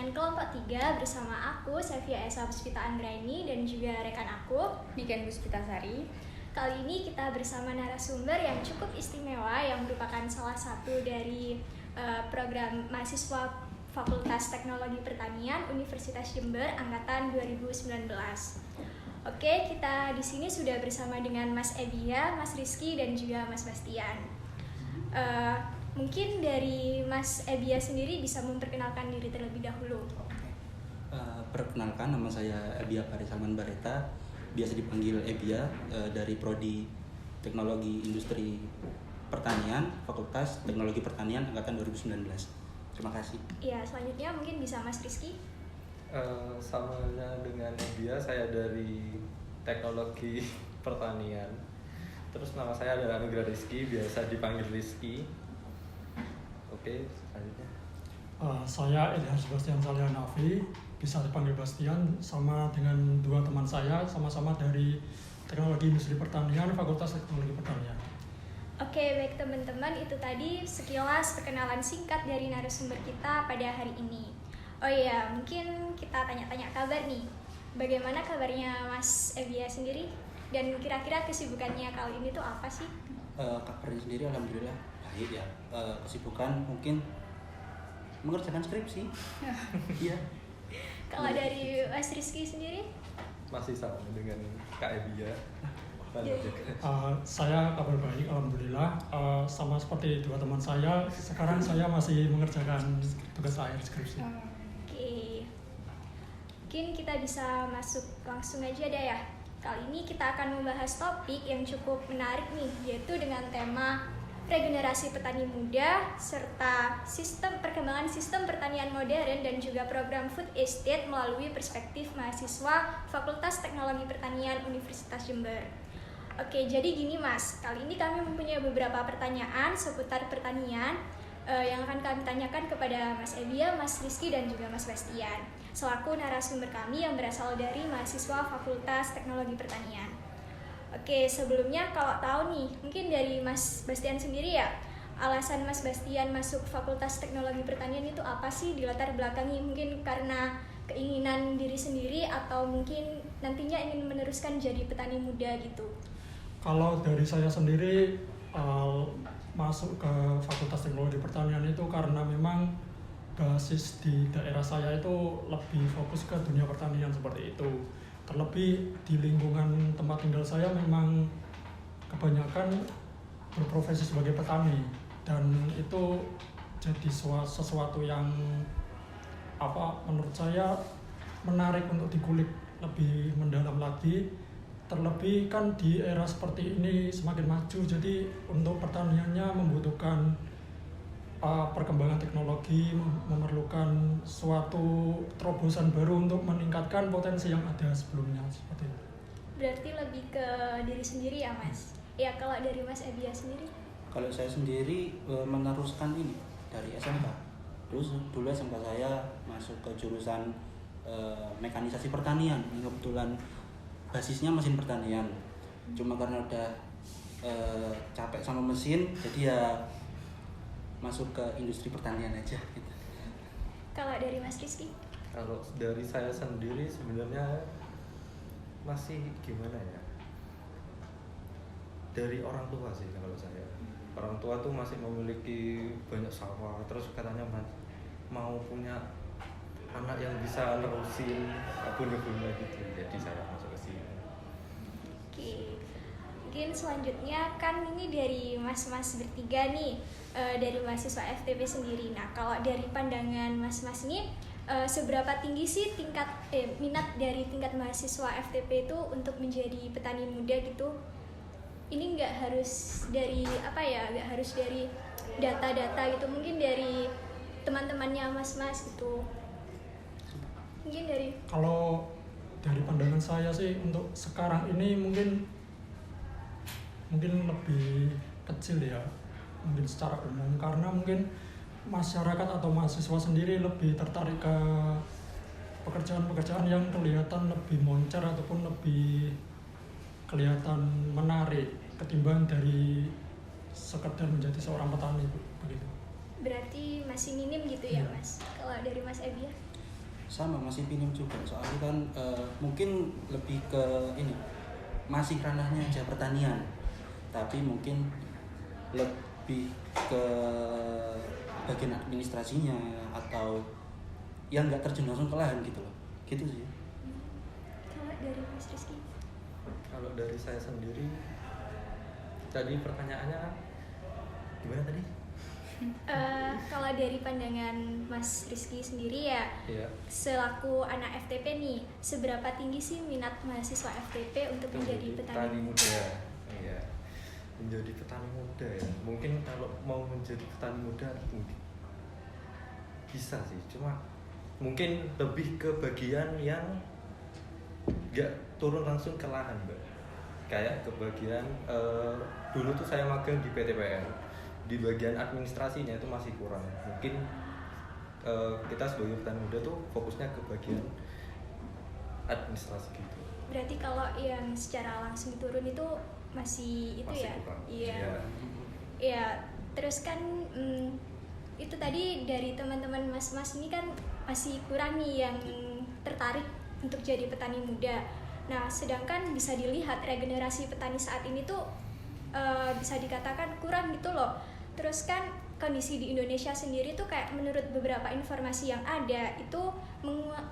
pertanian kelompok 3 bersama aku, Sevia Esa Puspita Anggraini, dan juga rekan aku, Niken Puspita Sari. Kali ini kita bersama narasumber yang cukup istimewa yang merupakan salah satu dari program mahasiswa Fakultas Teknologi Pertanian Universitas Jember angkatan 2019. Oke, kita di sini sudah bersama dengan Mas Ebia, Mas Rizky, dan juga Mas Bastian. Mungkin dari Mas Ebia sendiri bisa memperkenalkan diri terlebih dahulu. Perkenalkan, nama saya Ebia Parisalman Bareta, biasa dipanggil Ebia, dari Prodi Teknologi Industri Pertanian, Fakultas Teknologi Pertanian angkatan 2019. Terima kasih. Iya, selanjutnya mungkin bisa Mas Rizky. Samanya dengan Ebia, saya dari Teknologi Pertanian. Terus nama saya adalah Nugra Rizky, biasa dipanggil Rizky. Oke, selanjutnya. Saya Ilham Sebastian Salianafi, bisa dipanggil Bastian, sama dengan dua teman saya, sama-sama dari Teknologi Industri Pertanian, Fakultas Teknologi Pertanian. Oke, baik teman-teman, itu tadi sekilas perkenalan singkat dari narasumber kita pada hari ini. Oh iya, mungkin kita tanya-tanya kabar nih. Bagaimana kabarnya Mas Ebia sendiri? Dan kira-kira kesibukannya kali ini tuh apa sih? Kabarnya sendiri alhamdulillah baik ya. Kesibukan mungkin mengerjakan skripsi. Iya. Kalau dari Mas Rizky sendiri? Masih sama dengan Kak Ebia. Saya kabar baik, alhamdulillah. Sama seperti dua teman saya, sekarang saya masih mengerjakan tugas akhir skripsi. Oke, mungkin kita bisa masuk langsung aja deh ya. Kali ini kita akan membahas topik yang cukup menarik nih, yaitu dengan tema regenerasi petani muda serta perkembangan sistem pertanian modern dan juga program food estate melalui perspektif mahasiswa Fakultas Teknologi Pertanian Universitas Jember. Oke, jadi gini Mas, kali ini kami mempunyai beberapa pertanyaan seputar pertanian yang akan kami tanyakan kepada Mas Ebia, Mas Rizky, dan juga Mas Bastian selaku narasumber kami yang berasal dari mahasiswa Fakultas Teknologi Pertanian. Oke, sebelumnya kalau tahu nih, mungkin dari Mas Bastian sendiri ya, alasan Mas Bastian masuk Fakultas Teknologi Pertanian itu apa sih, dilatar belakangi mungkin karena keinginan diri sendiri atau mungkin nantinya ingin meneruskan jadi petani muda gitu? Kalau dari saya sendiri masuk ke Fakultas Teknologi Pertanian itu karena memang basis di daerah saya itu lebih fokus ke dunia pertanian seperti itu. Terlebih di lingkungan tempat tinggal saya memang kebanyakan berprofesi sebagai petani, dan itu jadi sesuatu yang menurut saya menarik untuk dikulik lebih mendalam lagi. Terlebih kan di era seperti ini semakin maju, jadi untuk pertaniannya membutuhkan perkembangan teknologi, memerlukan suatu terobosan baru untuk meningkatkan potensi yang ada sebelumnya seperti itu. Berarti lebih ke diri sendiri ya Mas? Ya, kalau dari Mas Ebia sendiri? Kalau saya sendiri meneruskan ini dari SMK. Dulu SMK saya masuk ke jurusan mekanisasi pertanian. Kebetulan basisnya mesin pertanian. Cuma karena udah capek sama mesin, jadi ya masuk ke industri pertanian aja gitu. Kalau dari Mas Rizky? Kalau dari saya sendiri sebenarnya masih gimana ya? Dari orang tua sih kalau saya. Orang tua tuh masih memiliki banyak sawah, terus katanya mau punya anak yang bisa nerusin kebun-kebunnya gitu. Jadi saya masuk ke sini. Oke. Mungkin selanjutnya kan ini dari mas-mas bertiga nih, dari mahasiswa FTP sendiri. Nah, kalau dari pandangan mas-mas ini, seberapa tinggi sih minat dari tingkat mahasiswa FTP itu untuk menjadi petani muda gitu? Ini nggak harus dari nggak harus dari data-data gitu, mungkin dari teman-temannya mas-mas gitu. Mungkin dari... Kalau dari pandangan saya sih untuk sekarang ini mungkin lebih kecil ya, mungkin secara umum, karena mungkin masyarakat atau mahasiswa sendiri lebih tertarik ke pekerjaan-pekerjaan yang kelihatan lebih moncer ataupun lebih kelihatan menarik ketimbang dari sekedar menjadi seorang petani begitu. Berarti masih minim gitu ya Mas? Kalau dari Mas Ebia? sama masih minim juga soalnya kan mungkin lebih ke ini masih ranahnya aja pertanian, tapi mungkin lebih ke bagian administrasinya atau yang nggak terjun langsung ke lahan gitu loh, gitu sih. Kalau dari Mas Rizky? Kalau dari saya sendiri, tadi pertanyaannya gimana tadi? Kalau dari pandangan Mas Rizky sendiri ya, Iya. selaku anak FTP nih, seberapa tinggi sih minat mahasiswa FTP untuk menjadi petani muda. Iya. Menjadi petani muda ya. Mungkin kalau mau menjadi petani muda bisa sih, cuma mungkin lebih ke bagian yang nggak turun langsung ke lahan, Mbak. Kayak ke bagian dulu tuh saya magang di PTPR. Di bagian administrasinya itu masih kurang. Mungkin kita sebagai petani muda tuh fokusnya ke bagian administrasi gitu. Berarti kalau yang secara langsung turun itu masih itu Masih ya? kurang. Iya. Iya. Iya. Terus kan itu tadi dari teman-teman mas-mas ini kan masih kurang nih yang tertarik untuk jadi petani muda. Nah, sedangkan bisa dilihat regenerasi petani saat ini tuh bisa dikatakan kurang gitu loh. Terus kan kondisi di Indonesia sendiri tuh kayak menurut beberapa informasi yang ada itu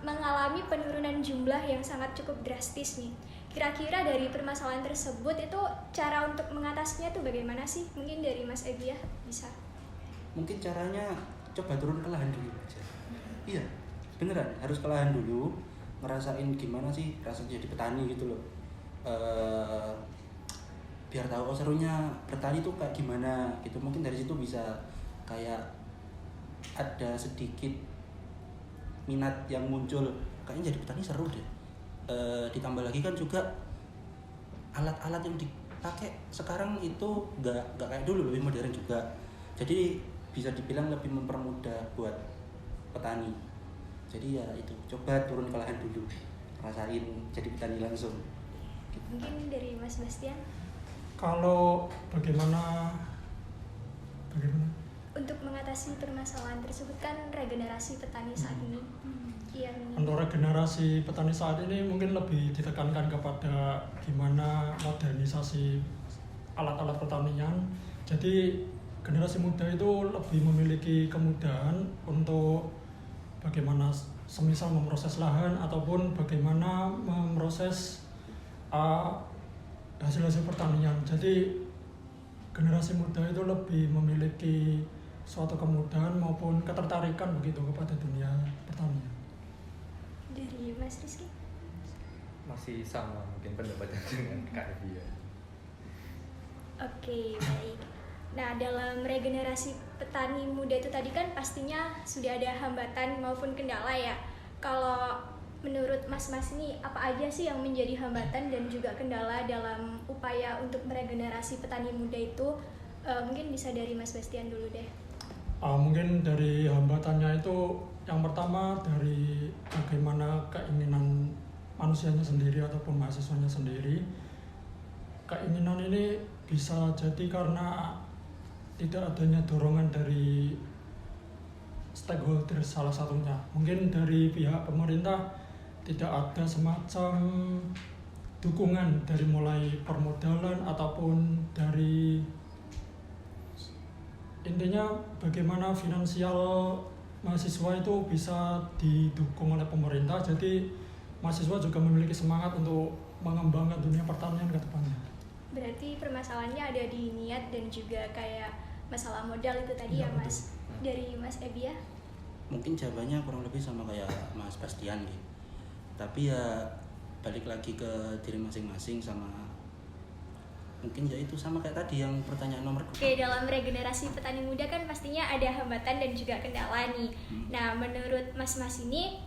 mengalami penurunan jumlah yang sangat cukup drastis nih. Kira-kira dari permasalahan tersebut itu cara untuk mengatasinya tuh bagaimana sih? Mungkin dari Mas Ebi ya bisa. Mungkin caranya coba turun ke lahan dulu aja. Iya, beneran harus ke lahan dulu, ngerasain gimana sih rasanya jadi petani gitu loh. Biar tahu serunya bertani tuh kayak gimana gitu. Mungkin dari situ bisa kayak ada sedikit minat yang muncul, kayaknya jadi petani seru deh. Ditambah lagi kan juga alat-alat yang dipakai sekarang itu nggak kayak dulu, lebih modern juga. Jadi bisa dibilang lebih mempermudah buat petani. Jadi ya itu, coba turun ke lahan dulu, rasain jadi petani langsung gitu. Mungkin dari Mas Bastian? Kalau bagaimana Untuk mengatasi permasalahan tersebut kan regenerasi petani saat ini yang untuk regenerasi petani saat ini mungkin lebih ditekankan kepada gimana modernisasi alat-alat pertanian. Jadi generasi muda itu lebih memiliki kemudahan untuk bagaimana semisal memproses lahan ataupun bagaimana memproses hasil-hasil pertanian. Jadi generasi muda itu lebih memiliki suatu kemudahan maupun ketertarikan begitu kepada dunia pertanian. dari Mas Rizky? Masih sama mungkin pendapatnya dengan Kak Evi ya. Oke, baik. Nah, dalam regenerasi petani muda itu tadi kan pastinya sudah ada hambatan maupun kendala ya. Kalau menurut Mas-mas ini apa aja sih yang menjadi hambatan dan juga kendala dalam upaya untuk meregenerasi petani muda itu? Mungkin bisa dari Mas Bastian dulu deh. Mungkin dari hambatannya itu yang pertama dari bagaimana keinginan manusianya sendiri ataupun mahasiswanya sendiri. Keinginan ini bisa jadi karena tidak adanya dorongan dari stakeholder salah satunya. Mungkin dari pihak pemerintah tidak ada semacam dukungan dari mulai permodalan ataupun dari intinya bagaimana finansial mahasiswa itu bisa didukung oleh pemerintah. Jadi mahasiswa juga memiliki semangat untuk mengembangkan dunia pertanian ke depannya. Berarti permasalahannya ada di niat dan juga kayak masalah modal itu tadi Ya, ya Mas. Dari Mas Ebi ya? Mungkin jawabannya kurang lebih sama kayak Mas Bastian gitu. Tapi ya balik lagi ke diri masing-masing, sama mungkin ya itu sama kayak tadi yang pertanyaan nomor 2. Oke, dalam regenerasi petani muda kan pastinya ada hambatan dan juga kendala nih. Nah, menurut Mas-mas ini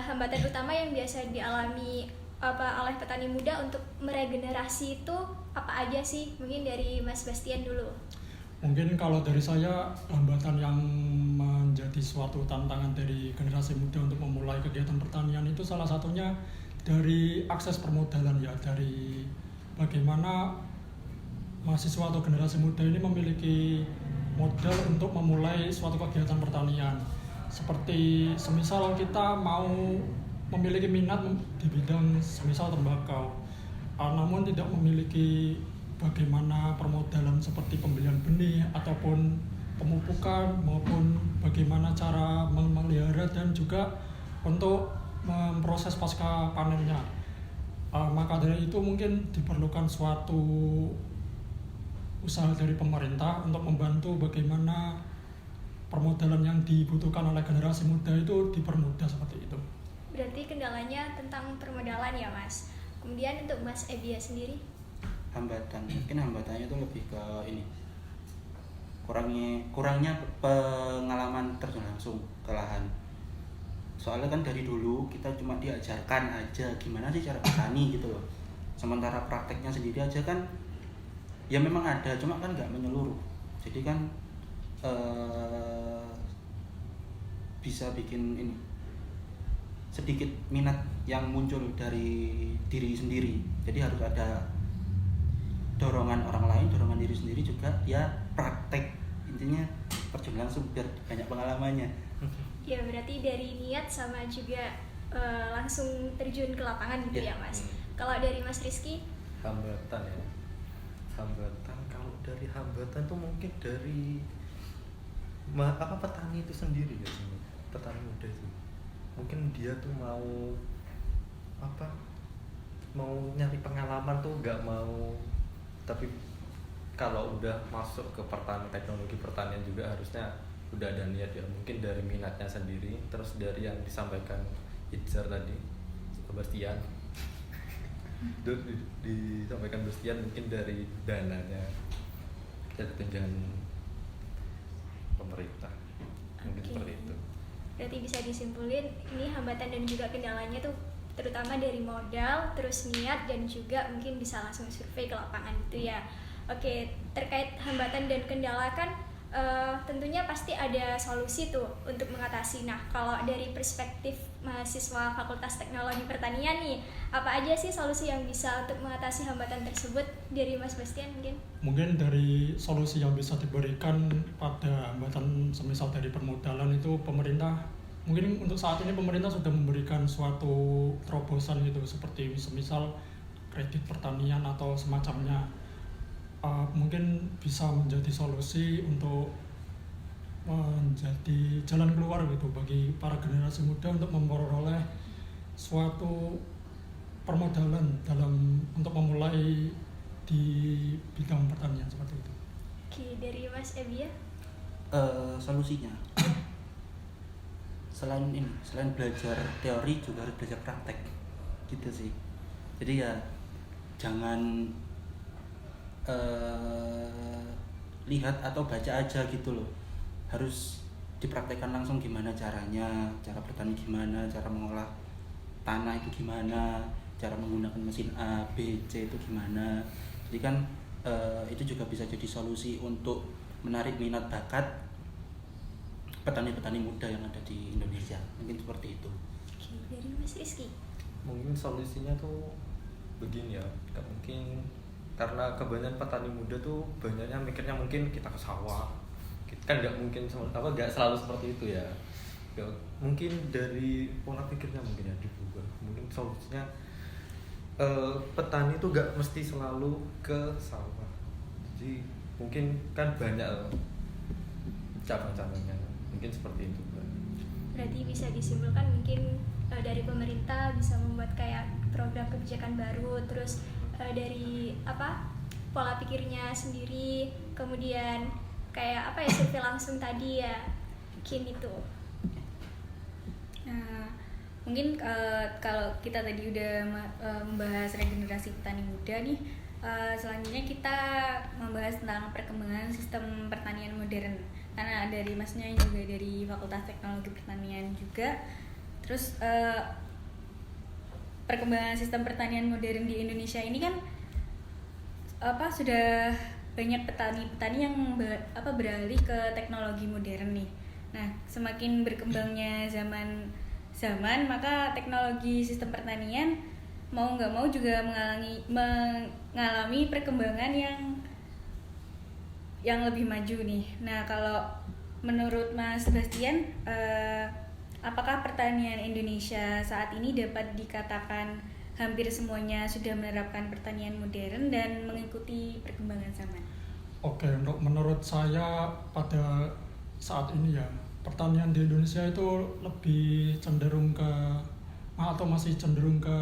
hambatan utama yang biasa dialami oleh petani muda untuk meregenerasi itu apa aja sih? Mungkin dari Mas Bastian dulu. Mungkin kalau dari saya, hambatan yang menjadi suatu tantangan dari generasi muda untuk memulai kegiatan pertanian itu salah satunya dari akses permodalan ya, dari bagaimana mahasiswa atau generasi muda ini memiliki modal untuk memulai suatu kegiatan pertanian. seperti semisal kita mau memiliki minat di bidang semisal tembakau, namun tidak memiliki bagaimana permodalan seperti pembelian benih ataupun pemupukan maupun bagaimana cara memelihara dan juga untuk memproses pasca panennya. Maka dari itu mungkin diperlukan suatu usaha dari pemerintah untuk membantu bagaimana permodalan yang dibutuhkan oleh generasi muda itu dipermudah seperti itu. Berarti kendalanya tentang permodalan ya Mas. Kemudian untuk Mas Ebia sendiri? Mungkin hambatannya itu lebih ke ini, kurangnya pengalaman terjun langsung ke lahan. Soalnya kan dari dulu kita cuma diajarkan aja gimana sih cara bertani gitu loh, sementara prakteknya sendiri aja kan ya memang ada, cuma kan nggak menyeluruh. Jadi kan bisa bikin ini sedikit minat yang muncul dari diri sendiri. Jadi harus ada dorongan orang lain, dorongan diri sendiri juga, ya praktek, intinya terjun langsung biar banyak pengalamannya. Ya berarti dari niat sama juga langsung terjun ke lapangan gitu ya Mas. Kalau dari Mas Rizky? Hambatan ya, hambatan kalau dari hambatan tuh mungkin dari petani itu sendiri ya, petani muda itu mungkin dia tuh mau nyari pengalaman tuh nggak mau, tapi kalau udah masuk ke teknologi pertanian juga harusnya udah ada niat ya, mungkin dari minatnya sendiri, terus dari yang disampaikan Itzer tadi, Bastian disampaikan Bastian, mungkin dari dananya, dari tunjangan pemerintah, mungkin seperti itu. Berarti bisa disimpulin ini hambatan dan juga kendalanya tuh terutama dari modal, terus niat, dan juga mungkin bisa langsung survei ke lapangan gitu ya. Oke, terkait hambatan dan kendala kan tentunya pasti ada solusi tuh untuk mengatasi. Nah, kalau dari perspektif mahasiswa Fakultas Teknologi Pertanian nih, apa aja sih solusi yang bisa untuk mengatasi hambatan tersebut dari Mas Bastian mungkin? Mungkin dari solusi yang bisa diberikan pada hambatan semisal dari permodalan itu pemerintah, mungkin untuk saat ini pemerintah sudah memberikan suatu terobosan gitu, seperti semisal kredit pertanian atau semacamnya. Mungkin bisa menjadi solusi untuk menjadi jalan keluar gitu bagi para generasi muda untuk memperoleh suatu permodalan untuk memulai di bidang pertanian seperti itu. Oke, dari Mas Ebia? Solusinya selain belajar teori juga harus belajar praktek gitu sih. Jadi ya jangan lihat atau baca aja gitu loh, harus dipraktekkan langsung gimana caranya, cara bertani gimana, cara mengolah tanah itu gimana, cara menggunakan mesin A, B, C itu gimana. Jadi kan itu juga bisa jadi solusi untuk menarik minat bakat petani-petani muda yang ada di Indonesia, mungkin seperti itu. Oke, dari Mas Rizky? Mungkin solusinya tuh begini ya, nggak mungkin, karena kebanyakan petani muda tuh banyaknya mikirnya mungkin kita ke sawah, kan nggak mungkin nggak selalu seperti itu ya. Mungkin dari pola pikirnya mungkin ya diubah. Mungkin solusinya petani tuh nggak mesti selalu ke sawah, jadi mungkin kan banyak cabang-cabangnya, mungkin seperti itu. Berarti bisa disimpulkan mungkin dari pemerintah bisa membuat kayak program kebijakan baru, terus dari pola pikirnya sendiri, kemudian kayak survei langsung tadi ya, mungkin itu. Nah, mungkin kalau kita tadi udah membahas regenerasi petani muda nih, selanjutnya kita membahas tentang perkembangan sistem pertanian modern, karena dari Masnya juga dari Fakultas Teknologi Pertanian juga. Terus perkembangan sistem pertanian modern di Indonesia ini kan sudah banyak petani-petani yang beralih ke teknologi modern nih. Nah, semakin berkembangnya zaman maka teknologi sistem pertanian mau nggak mau juga mengalami perkembangan yang lebih maju nih. Nah, kalau menurut Mas Sebastian, apakah pertanian Indonesia saat ini dapat dikatakan hampir semuanya sudah menerapkan pertanian modern dan mengikuti perkembangan zaman? Oke, untuk menurut saya pada saat ini ya, pertanian di Indonesia itu lebih cenderung ke atau masih cenderung ke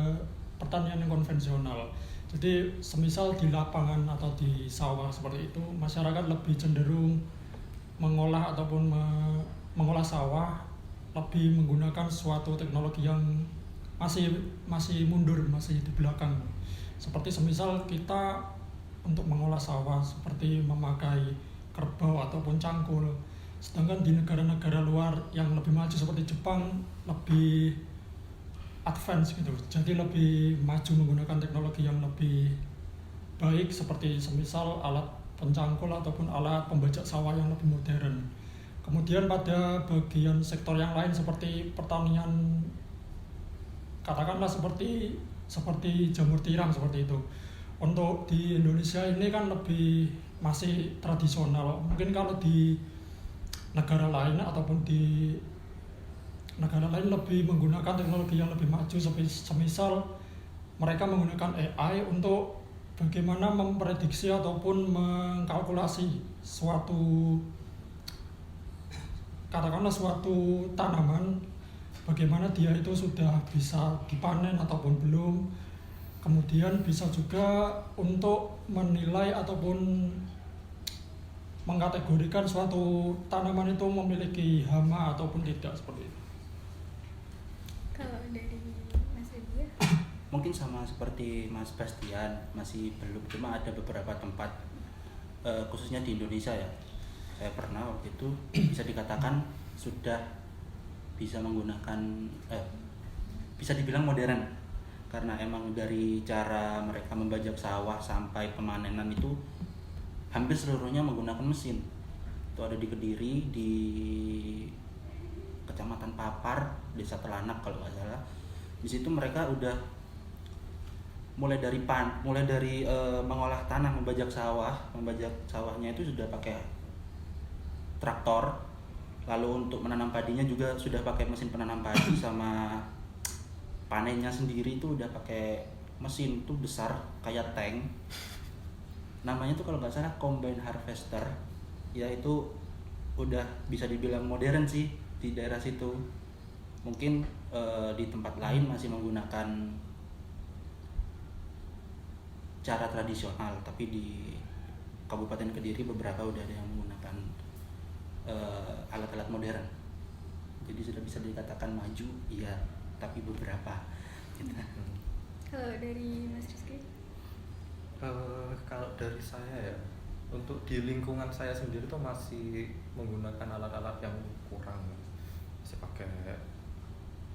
pertanian yang konvensional. Jadi semisal di lapangan atau di sawah seperti itu, masyarakat lebih cenderung mengolah ataupun mengolah sawah lebih menggunakan suatu teknologi yang masih mundur, masih di belakang. Seperti semisal kita untuk mengolah sawah seperti memakai kerbau ataupun cangkul. Sedangkan di negara-negara luar yang lebih maju seperti Jepang lebih advance gitu, jadi lebih maju menggunakan teknologi yang lebih baik seperti semisal alat pencangkul ataupun alat pembajak sawah yang lebih modern. Kemudian pada bagian sektor yang lain seperti pertanian, katakanlah seperti jamur tiram seperti itu. Untuk di Indonesia ini kan lebih masih tradisional. Mungkin kalau di negara lain ataupun di negara lain lebih menggunakan teknologi yang lebih maju, semisal mereka menggunakan AI untuk bagaimana memprediksi ataupun mengkalkulasi suatu tanaman, bagaimana dia itu sudah bisa dipanen ataupun belum. Kemudian bisa juga untuk menilai ataupun mengkategorikan suatu tanaman itu memiliki hama ataupun tidak, seperti itu. Kalau dari Mas Edia? Mungkin sama seperti Mas Bastian, masih belum, cuma ada beberapa tempat khususnya di Indonesia ya, saya pernah waktu itu bisa dikatakan sudah bisa menggunakan bisa dibilang modern, karena emang dari cara mereka membajak sawah sampai pemanenan itu hampir seluruhnya menggunakan mesin. Itu ada di Kediri, di Kecamatan Papar, Desa Telanak kalau nggak salah. Di situ mereka udah mulai dari mengolah tanah, membajak sawahnya itu sudah pakai traktor. Lalu untuk menanam padinya juga sudah pakai mesin penanam padi, sama panennya sendiri itu udah pakai mesin itu besar kayak tank. Namanya tuh kalau nggak salah combine harvester. Ya itu udah bisa dibilang modern sih di daerah situ. Mungkin di tempat lain masih menggunakan cara tradisional, tapi di Kabupaten Kediri beberapa udah ada yang menggunakan alat-alat modern. Jadi sudah bisa dikatakan maju, iya, tapi beberapa gitu. Kalau dari Mas Rizky? Kalau dari saya ya, untuk di lingkungan saya sendiri tuh masih menggunakan alat-alat yang kurang, masih pakai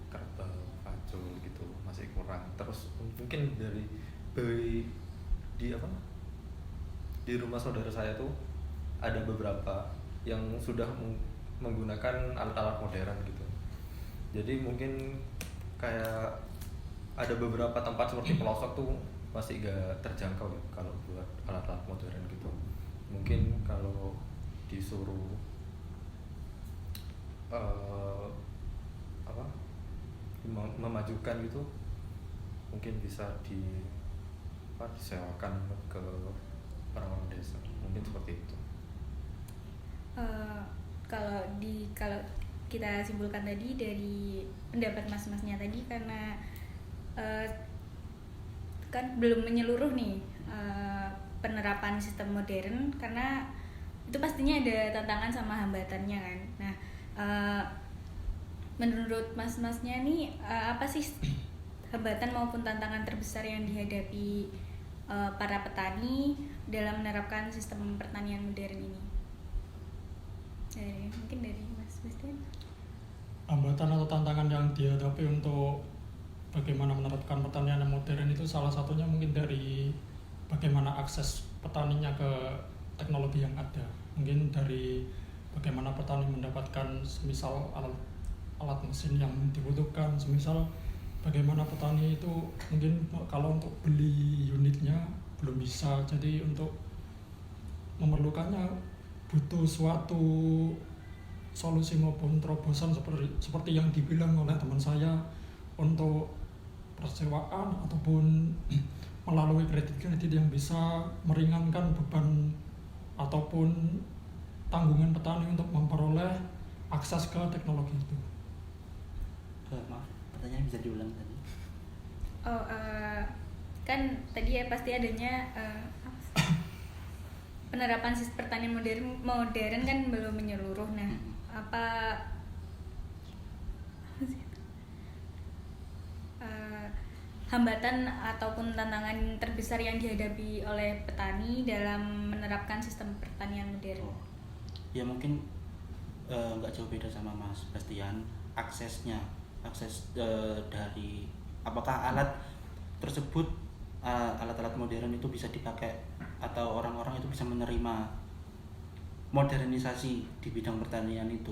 kerbau, pacul gitu, masih kurang. Terus mungkin di rumah saudara saya tuh ada beberapa yang sudah menggunakan alat-alat modern gitu. Jadi mungkin kayak ada beberapa tempat seperti pelosok tuh masih gak terjangkau ya kalau buat alat-alat modern gitu. Mungkin kalau disuruh memajukan gitu, mungkin bisa disewakan ke orang-orang desa, mungkin seperti itu. Kalau kita simpulkan tadi dari pendapat mas-masnya tadi, karena kan belum menyeluruh nih penerapan sistem modern, karena itu pastinya ada tantangan sama hambatannya kan. Nah, menurut mas-masnya nih apa sih hambatan maupun tantangan terbesar yang dihadapi para petani dalam menerapkan sistem pertanian modern ini? Mungkin dari Mas Bastian. Hambatan atau tantangan yang dihadapi untuk bagaimana menerapkan pertanian yang modern itu salah satunya mungkin dari bagaimana akses petaninya ke teknologi yang ada. Mungkin dari bagaimana petani mendapatkan semisal alat mesin yang dibutuhkan, semisal bagaimana petani itu mungkin kalau untuk beli unitnya belum bisa, jadi untuk memerlukannya butuh suatu solusi maupun terobosan seperti yang dibilang oleh teman saya untuk persewaan ataupun melalui kredit-kredit yang bisa meringankan beban ataupun tanggungan petani untuk memperoleh akses ke teknologi itu. Maaf, pertanyaan bisa diulang tadi. Oh, kan tadi ya pasti adanya apa sih? Penerapan sistem pertanian modern kan belum menyeluruh. Nah, apa hambatan ataupun tantangan terbesar yang dihadapi oleh petani dalam menerapkan sistem pertanian modern? Ya mungkin nggak jauh beda sama Mas Bastian. Akses dari apakah alat tersebut, alat-alat modern itu bisa dipakai atau orang-orang itu bisa menerima modernisasi di bidang pertanian itu,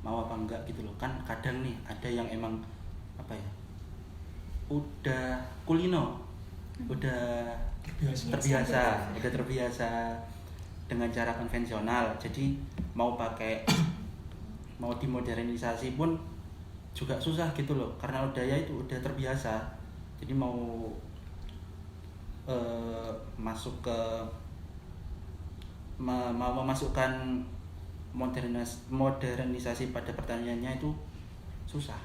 mau apa enggak gitu loh. Kan kadang nih ada yang emang apa ya, udah kulino, udah terbiasa dengan cara konvensional, jadi mau dimodernisasi pun juga susah gitu loh, karena udah terbiasa. Jadi mau masuk ke mau memasukkan modernisasi pada pertaniannya itu susah,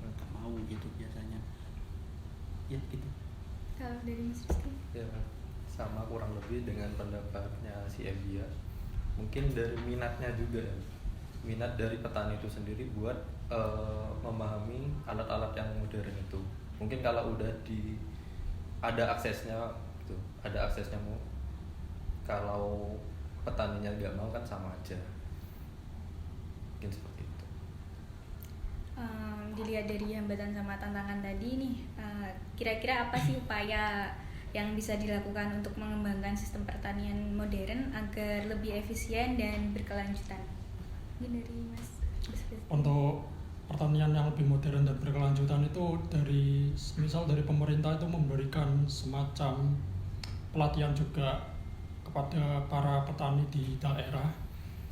nggak mau gitu biasanya. Ya gitu. Kalau dari Mas Rizky? Ya sama kurang lebih dengan pendapatnya si Evia. Mungkin dari minatnya juga, minat dari petani itu sendiri buat memahami alat-alat yang modern itu. Mungkin kalau udah ada aksesnya gitu, ada aksesnya mau, kalau petaninya nggak mau kan sama aja. Mungkin seperti itu. Dilihat dari hambatan sama tantangan tadi nih, kira-kira apa sih upaya yang bisa dilakukan untuk mengembangkan sistem pertanian modern agar lebih efisien dan berkelanjutan? Mungkin dari Mas. Untuk pertanian yang lebih modern dan berkelanjutan itu misal dari pemerintah itu memberikan semacam pelatihan juga kepada para petani di daerah,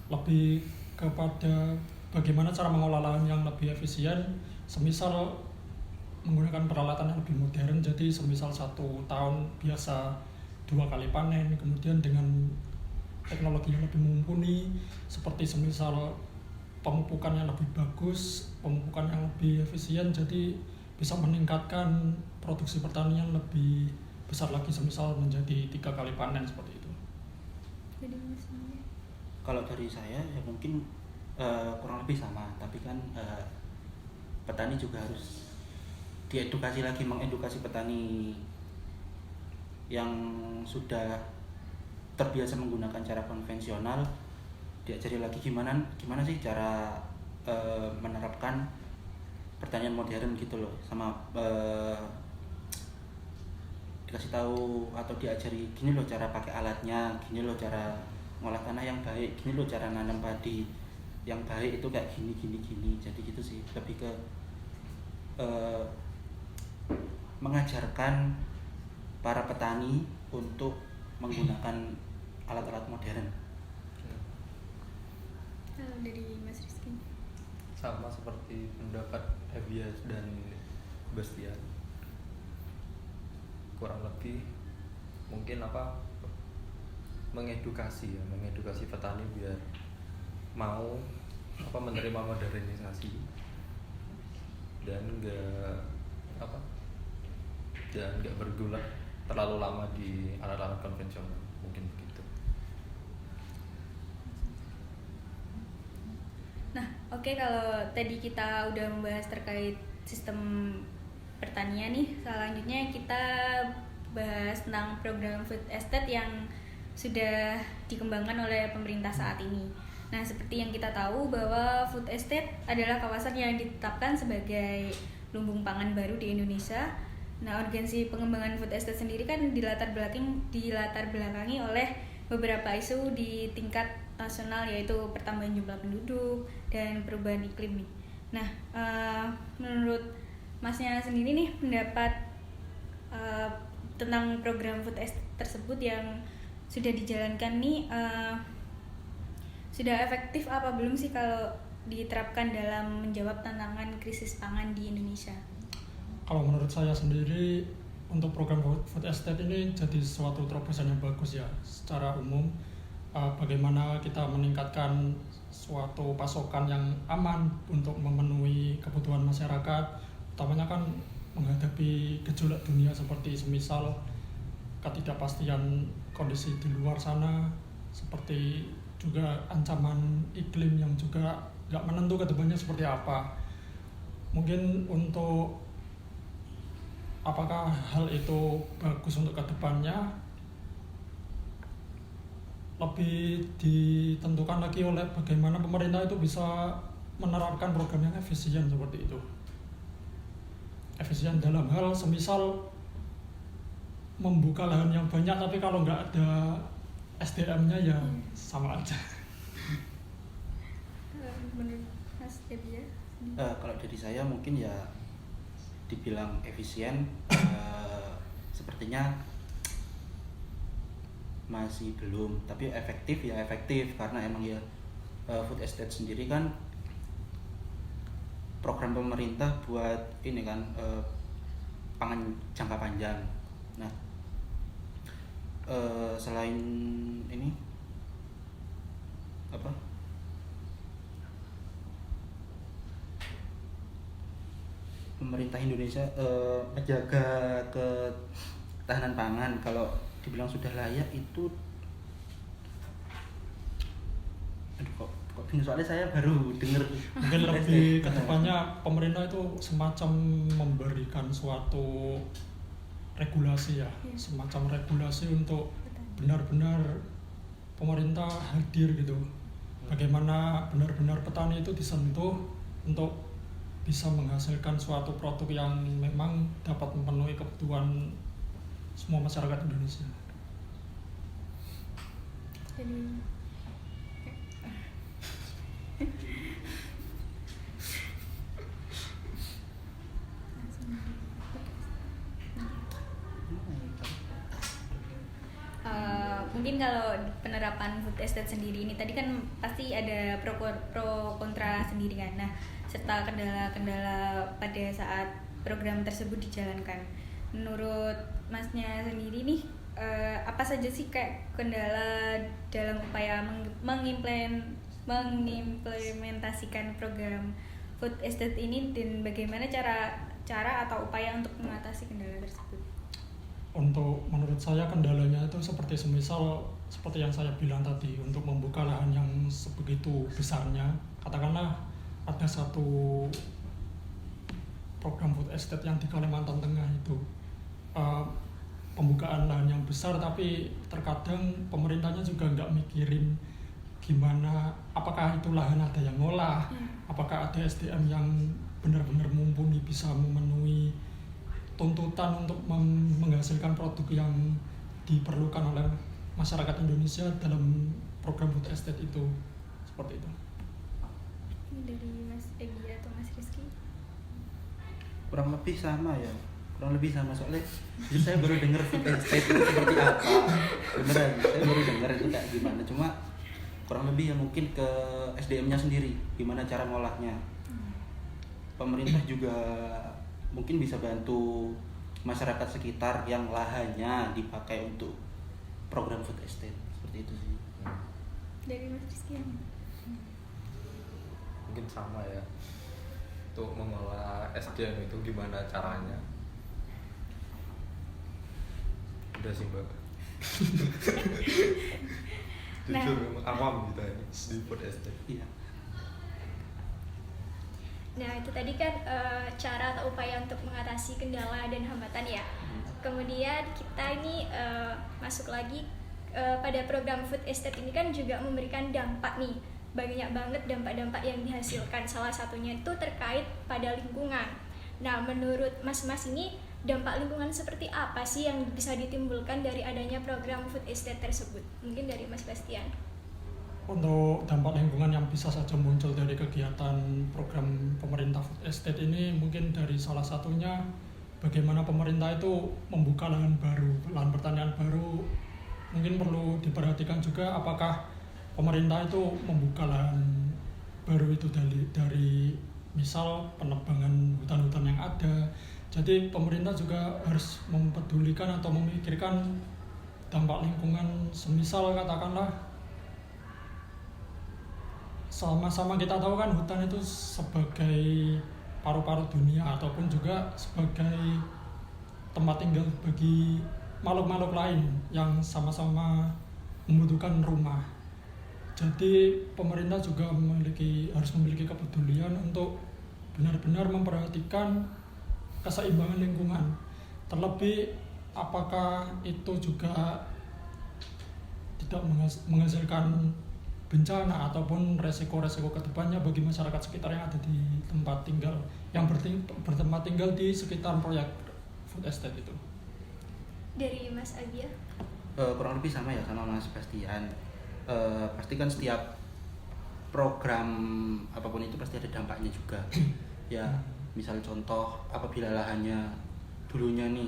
lebih kepada bagaimana cara mengolah lahan yang lebih efisien, semisal menggunakan peralatan yang lebih modern. Jadi semisal 1 tahun biasa 2 kali panen, kemudian dengan teknologi yang lebih mumpuni seperti semisal pemupukan yang lebih bagus, pemupukan yang lebih efisien, jadi bisa meningkatkan produksi pertanian lebih besar lagi, semisal menjadi 3 kali panen seperti itu. Jadi Mas. Kalau dari saya ya mungkin kurang lebih sama, tapi kan petani juga harus diedukasi lagi, mengedukasi petani yang sudah terbiasa menggunakan cara konvensional, diajari lagi gimana sih cara menerapkan pertanian modern gitu loh, sama dikasih tahu atau diajari gini loh cara pakai alatnya, gini loh cara ngolah tanah yang baik, gini loh cara nanam padi yang baik itu kayak gini. Jadi gitu sih, lebih ke mengajarkan para petani untuk menggunakan alat-alat modern. Kalau dari Mas Rizky? Sama seperti pendapat Evia dan Bastian, kurang lebih mungkin mengedukasi petani biar mau menerima modernisasi dan nggak bergulat terlalu lama di alat-alat konvensional, mungkin begitu. Nah, oke, kalau tadi kita udah membahas terkait sistem pertanian nih, selanjutnya kita bahas tentang program food estate yang sudah dikembangkan oleh pemerintah saat ini. Nah, seperti yang kita tahu bahwa food estate adalah kawasan yang ditetapkan sebagai lumbung pangan baru di Indonesia. Nah, urgensi pengembangan food estate sendiri kan dilatar belakangi oleh beberapa isu di tingkat nasional, yaitu pertambahan jumlah penduduk dan perubahan iklim nih. Nah, menurut Masnya sendiri nih, pendapat tentang program food estate tersebut yang sudah dijalankan nih, sudah efektif apa belum sih kalau diterapkan dalam menjawab tantangan krisis pangan di Indonesia? Kalau menurut saya sendiri untuk program food estate ini jadi suatu terobosan yang bagus ya secara umum. Bagaimana kita meningkatkan suatu pasokan yang aman untuk memenuhi kebutuhan masyarakat, utamanya kan menghadapi gejolak dunia seperti semisal ketidakpastian kondisi di luar sana, seperti juga ancaman iklim yang juga nggak menentu ke depannya seperti apa. Mungkin untuk apakah hal itu bagus untuk kedepannya lebih ditentukan lagi oleh bagaimana pemerintah itu bisa menerapkan program yang efisien seperti itu. Efisien dalam hal semisal membuka lahan yang banyak tapi kalau nggak ada SDM-nya ya sama aja. Menurut Mas Debbie ya? Kalau dari saya mungkin ya dibilang efisien, sepertinya masih belum, tapi efektif ya efektif karena emang ya food estate sendiri kan program pemerintah buat ini kan pangan jangka panjang. Nah, selain ini apa? Pemerintah Indonesia menjaga ketahanan pangan, kalau dibilang sudah layak itu kok bingung soalnya saya baru dengar. Mungkin lebih ke depannya pemerintah itu semacam memberikan suatu regulasi ya, semacam regulasi untuk benar-benar pemerintah hadir gitu. Bagaimana benar-benar petani itu disentuh untuk bisa menghasilkan suatu produk yang memang dapat memenuhi kebutuhan semua masyarakat Indonesia. Jadi mungkin kalau penerapan food estate sendiri ini tadi kan pasti ada pro kontra sendiri kan. Nah, serta kendala-kendala pada saat program tersebut dijalankan. Menurut Masnya sendiri nih, apa saja sih kayak kendala dalam upaya mengimplementasikan program food estate ini, dan bagaimana cara atau upaya untuk mengatasi kendala tersebut? Untuk menurut saya kendalanya itu seperti semisal seperti yang saya bilang tadi, untuk membuka lahan yang sebegitu besarnya. Katakanlah ada satu program food estate yang di Kalimantan Tengah itu pembukaan lahan yang besar, tapi terkadang pemerintahnya juga nggak mikirin gimana, apakah itu lahan ada yang ngolah, apakah ada SDM yang benar-benar mumpuni bisa memenuhi tuntutan untuk menghasilkan produk yang diperlukan oleh masyarakat Indonesia dalam program food estate itu, seperti itu. Ini dari Mas Egi atau Mas Rizky? Kurang lebih sama ya, soalnya justru saya baru dengar food estate itu seperti apa, beneran saya baru dengar itu kayak gimana, cuma kurang lebih ya mungkin ke SDM-nya sendiri, gimana cara ngolahnya. Pemerintah juga mungkin bisa bantu masyarakat sekitar yang lahannya dipakai untuk program food estate, seperti itu sih. Dari Mas Rizky? Mungkin sama ya, untuk mengolah SDM itu gimana caranya. Udah sih Mbak. Jujur memang awam gitu ya di food estate. Iya. Nah, itu tadi kan cara atau upaya untuk mengatasi kendala dan hambatan ya. Kemudian kita ini masuk lagi pada program food estate ini kan juga memberikan dampak nih. Banyak banget dampak-dampak yang dihasilkan. Salah satunya itu terkait pada lingkungan. Nah, menurut Mas-mas ini dampak lingkungan seperti apa sih yang bisa ditimbulkan dari adanya program food estate tersebut? Mungkin dari Mas Bastian. Untuk dampak lingkungan yang bisa saja muncul dari kegiatan program pemerintah food estate ini, mungkin dari salah satunya bagaimana pemerintah itu membuka lahan baru, lahan pertanian baru. Mungkin perlu diperhatikan juga apakah pemerintah itu membuka lahan baru itu dari misal penebangan hutan-hutan yang ada. Jadi pemerintah juga harus mempedulikan atau memikirkan dampak lingkungan, semisal katakanlah sama-sama kita tahu kan hutan itu sebagai paru-paru dunia ataupun juga sebagai tempat tinggal bagi makhluk-makhluk lain yang sama-sama membutuhkan rumah. Jadi pemerintah juga harus memiliki kepedulian untuk benar-benar memperhatikan keseimbangan lingkungan. Terlebih apakah itu juga tidak menghasilkan bencana ataupun resiko-resiko kedepannya bagi masyarakat sekitar yang ada di tempat tinggal, yang bertempat tinggal di sekitar proyek food estate itu. Dari Mas Abia? Kurang lebih sama ya sama Mas Bastian. Pasti kan setiap program apapun itu pasti ada dampaknya juga. Ya, misal contoh apabila lahannya dulunya nih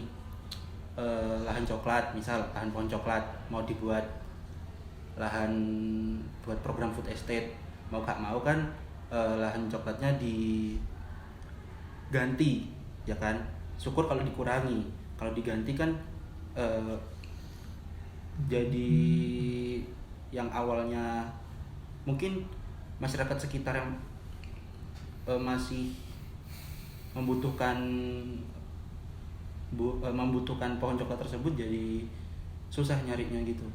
lahan coklat, misal lahan pohon coklat mau dibuat lahan buat program food estate, mau gak mau kan lahan coklatnya diganti, ya kan? Syukur kalau dikurangi, kalau diganti kan jadi yang awalnya mungkin masyarakat sekitar yang masih membutuhkan pohon coklat tersebut jadi susah nyarinya gitu.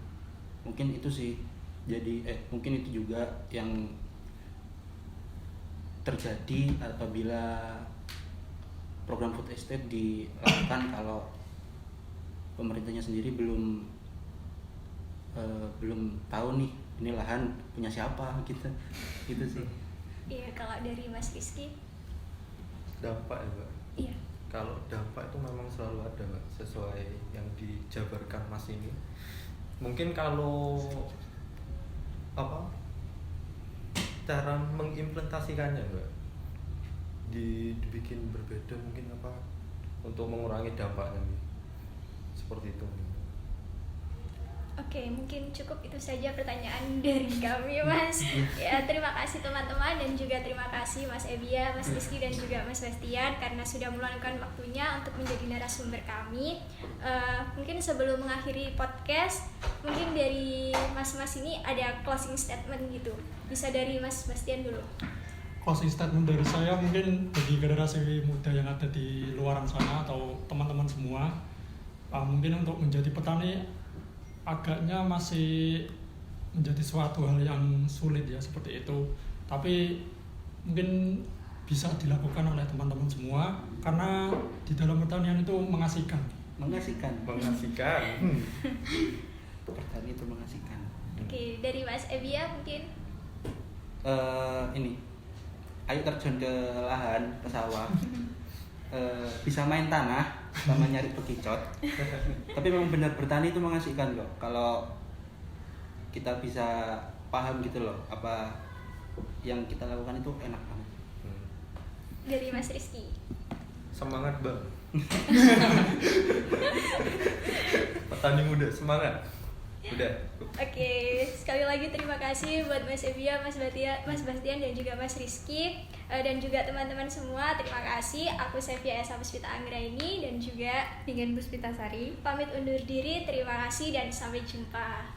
Mungkin itu sih, jadi mungkin itu juga yang terjadi apabila program food estate dilakukan kalau pemerintahnya sendiri belum tahu nih ini lahan punya siapa gitu sih. Iya, kalau dari Mas Rizky? Dampak ya Mbak? Iya. Kalau dampak itu memang selalu ada Mbak, sesuai yang dijabarkan Mas ini. Mungkin kalau cara mengimplementasikannya Mbak dibikin berbeda mungkin untuk mengurangi dampaknya seperti itu. Oke, mungkin cukup itu saja pertanyaan dari kami, Mas. Ya, terima kasih teman-teman dan juga terima kasih Mas Ebia, Mas Rizky dan juga Mas Bastian karena sudah meluangkan waktunya untuk menjadi narasumber kami. Mungkin sebelum mengakhiri podcast, mungkin dari Mas-mas ini ada closing statement gitu. Bisa dari Mas Bastian dulu. Closing statement dari saya mungkin bagi generasi muda yang ada di luaran sana atau teman-teman semua, mungkin untuk menjadi petani agaknya masih menjadi suatu hal yang sulit ya seperti itu. Tapi mungkin bisa dilakukan oleh teman-teman semua karena di dalam pertanian itu mengasihkan. Pertanian itu mengasihkan. Oke, dari Mas Ebia mungkin ini, ayo terjun ke lahan, ke sawah. Bisa main tanah sama nyari bekicot. Tapi memang benar bertani itu mengasihkan kok. Kalau kita bisa paham gitu loh apa yang kita lakukan itu enak banget. Dari Mas Rizky. Semangat Bang. Petani muda semangat. Udah. Oke, sekali lagi terima kasih buat Mas Ebia, Mas Bastian dan juga Mas Rizky dan juga teman-teman semua. Terima kasih. Aku Sevia Esa Puspita Anggraini dan juga dengan Puspita Sari pamit undur diri. Terima kasih dan sampai jumpa.